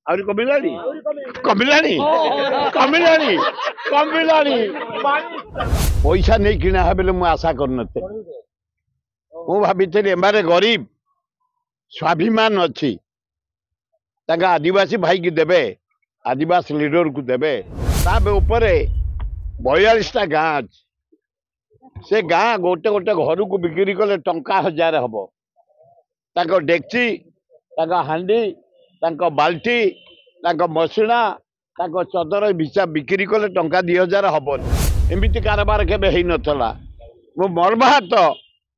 आहुरी कमिलानी कमिलानी कमिलानी कमिलानी पैसा नहीं किना है बोले मुझे आशा कर मु भाभी एमारे गरीब स्वाभिमान अच्छी आदिवासी भाई की देवे आदिवासी लीडर को देवे ऊपर 42टा गाँ अच्छी से गाँ गोटे गोटे घर को बिक्री कले टंका 1000 हम डेक्ची हांडी बाल्टी मसिणा चदर भिसा बिक्री कले टंका 2000 हबनी एमती कारबार केबे नथला मो मर्माहत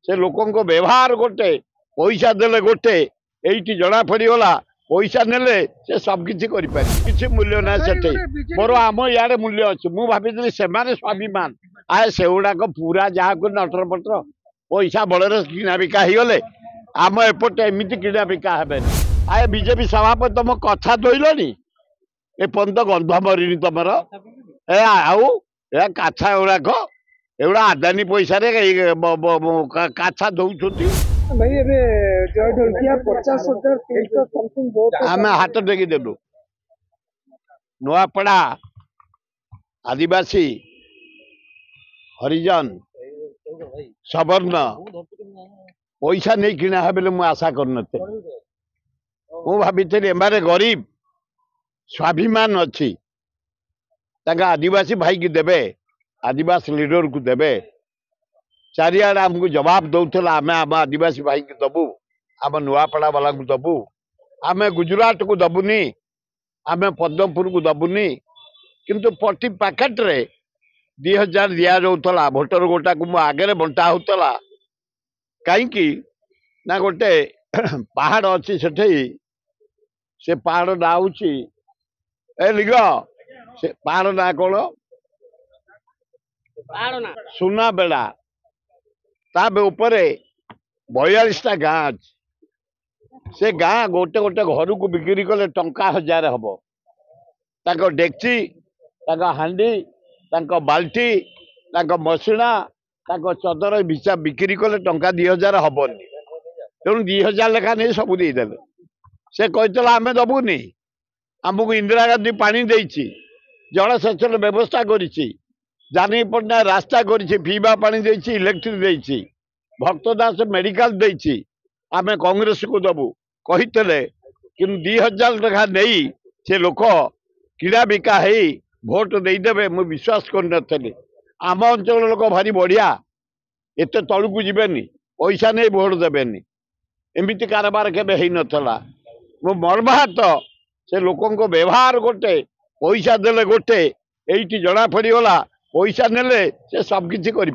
से लोकों को व्यवहार गोटे पैसा देले गोटे एइटी जना पड़गला पैसा नेले से सबकि किसी मूल्य ना से मोर आम इे मूल्य अच्छे मुझे भाई से स्वाभिमान आए से गुड़ाक पूरा जहाँ को नटर पटर पैसा बड़े किना बिका गले आम एपटे एमती किना बिका हे आए बीजेपी सभापति तुम कथा दईलनी एपर्त गंध मरीनी तुम ए आउ काछा गुड़ाक एगुड़ा आदानी पैसा काछा दौरान आम हाथ टेकी देलु नुआपड़ा आदिवासी हरिजन सवर्ण पैसा नहीं किना है बोले मुझे आशा कर मु भाभी एमारे गरीब स्वाभिमान अच्छी आदिवासी भाई की देवे आदिवासी लीडर को देवे चारिआडे आमको जवाब दौला आम आम आदिवासी भाई की दबू आम नुआपड़ा वाला को दबू आम गुजरात को दबुनी आम पद्मपुर को दबुनी किंतु प्रति पैकेट रे 2000 दिया जाऊला भोटर गोटा को मो आगे बंटा होता कहीं ना गोटे पहाड़ अच्छी से पहाड़ ना हूँ ए लिग से पहाड़ ना कौन सुना बेड़ा ऊपर 42टा गाँ अच्छी से गाँ गोटे गोटे घर को बिक्री कले टंका 1000 हम डेक्ची हांडी बाल्टी मसिणा चदर भिसा बिक्री कले टंका 2000 हबनी तेणु 2000 लेखा नहीं सब देदेले से कहला आम दबुनी आमको इंदिरा गांधी पानी देती जलसेचन व्यवस्था करी जानी पट्टनायक रास्ता करी पीवा पानी देती इलेक्ट्रिक देती भक्त दास मेडिकल देती आम कांग्रेस को दबू कहते कि 2000 लेखा नहीं से लोक किड़ा बिका है भोट देदेवे मुझे विश्वास कर आम अंचल लोक भारी बढ़िया एत तलू को जीवेनि पैसा नहीं भोट देवेनि एमती कारबार केबे नथला मो मर्माहत से लोकों को व्यवहार गोटे पैसा देले गोटे एइटी जना पड़गला पैसा नेले से सबकि कौन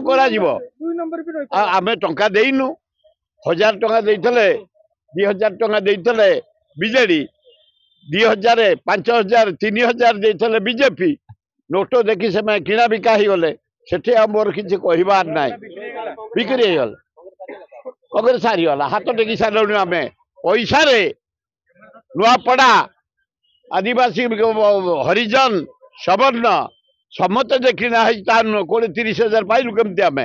करा आमे टंका देइनु 1000 टंका देइथले 2000 टंका देइथले बीजेडी 2000 5000 3000 देइथले बीजेपी नोट देखी से मैं किना बिका ही गले सेठे मोर किसी कहबार ना बिक्री गल कगरे सारीगला हाथ टेकी सारे आम पैसा नुआपड़ा आदिवासी हरिजन सवर्ण समस्त देखना है 20-30 पाइलु केमती आम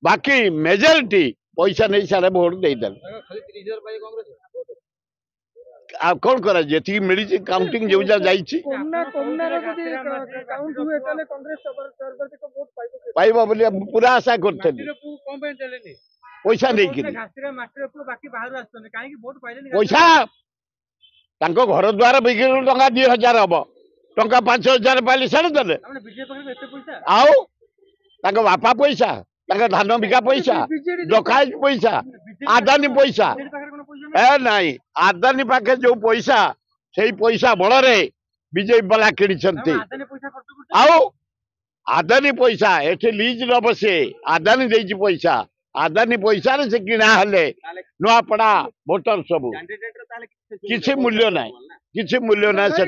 बाकी मेजोरिटी पैसा नहीं सारे भोट देदेल कौन करा जी मिली काउंटिंग जो पाइबा बोली पूरा आशा करते पैसा नहीं पैसा घर द्वार बिक्री टंका 2000 हम टंका 5000 पाइले सारे देले आउ बापा पैसा धान बिका पैसा डकायत पैसा आदानी पैसा ए नहीं आदानी पाखे जो पैसा से पैसा बड़े बीजेपी वाला किणी आउ आदानी पैसा एठी लीज न बसे आदानी देची पैसा आदानी पैसा से किना हेले नुआपड़ा भोटर सब किसी मूल्य ना किसी मूल्य ना से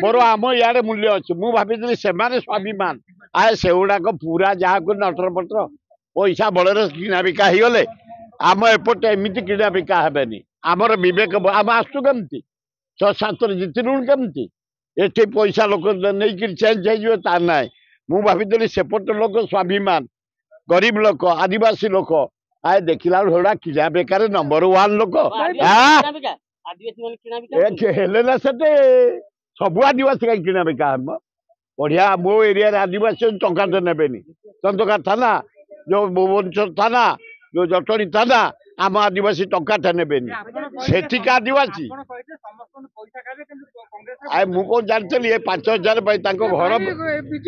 मोर आम इे मूल्य अच्छे मुझे भाई से स्वाभिमान आए से गुड़ाक पूरा जहाँ को नटर पटर पैसा बड़े किना बिका गले आम एपटे एमती किना बिका हेनी आमर विवेक आम आसु केमती 6-7 जितलु केमती एटी पैसा लोक नहीं चेंज हो ना मुझे भाई सेपट लोक स्वाभिमान गरीब लोक आदिवासी लोक आए देखला किना बेकार नंबर 1 लोक आदिवासी माने किना बिका हेले ना सेटे सब आदिवासी कहीं किना बिका हम बढ़िया मो एरिया आदिवासी टंका तो नेबेनी चंदका थाना जो भुवनेश्वर थाना जो जटणी थाना आम आदिवासी टंका नेबेनी सेठिका आदिवासी आए मु कौन जानती ये 5,000 घर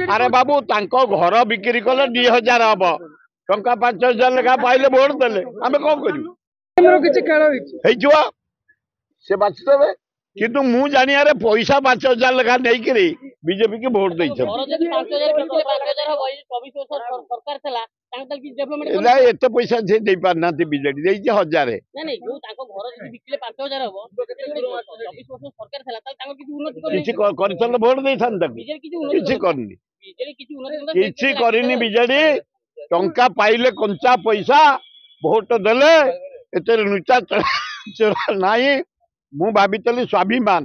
अरे बाबू घर बिक्री कले 2,000 हम टंका 5,000 लेखा पाइले भोट देले आम कौन कर से बाचिदेवे किंतु मु जानियारे पैसा 5,000 लेखा नहीं बीजेपी की भोट दे एत पैसा से दे पारना बीजेडी दे 1,000 भोट दे किसी करनी बीजेडी टंका पाइले कंचा पैसा भोट देले एत नुचा चोरा नहीं मु भावितली स्वाभिमान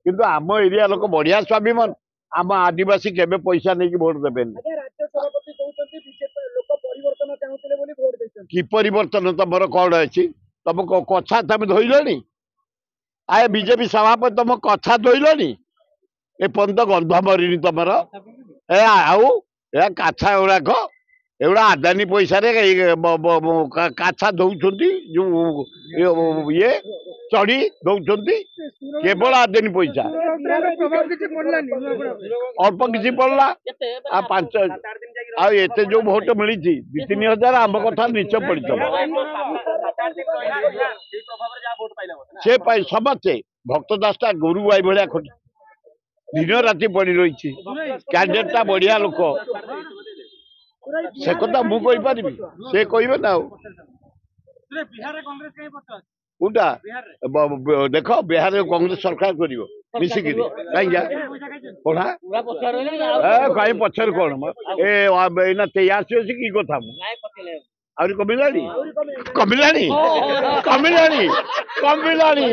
किंतु आम एरिया लोक बढ़िया स्वाभिमान आम आदिवासी केबे पैसा नहीं भोट देबे कि परिवर्तन तुम कौन अच्छी तुम कथा तुम धोइल आए बीजेपी सभापति तुम कथा धोइल ए पर्यंत गंध मरीनी तुम ए आउ काछा गुड़ाक एगुड़ा आदानी पैसा काछा दौरान जो ये चढ़ी दौरान केवल आदानी पैसा अल्प किसी पड़ला पांच आते जो भोट मिली 2-3 हजार आम कथा निश्चय पड़ता से समस्ते भक्त दासटा गुरु भाई भाया खट दिन राति पड़ी रही कैंडिडेटा बढ़िया लोक से कथा मुझे से कहे ना कोटा देख बिहार कांग्रेस सरकार कर मिसिक कहीं पचर कौन एना 83 अच्छी कि कथा आहरी कमिलानी कमिलानी कमिलानी कमिलानी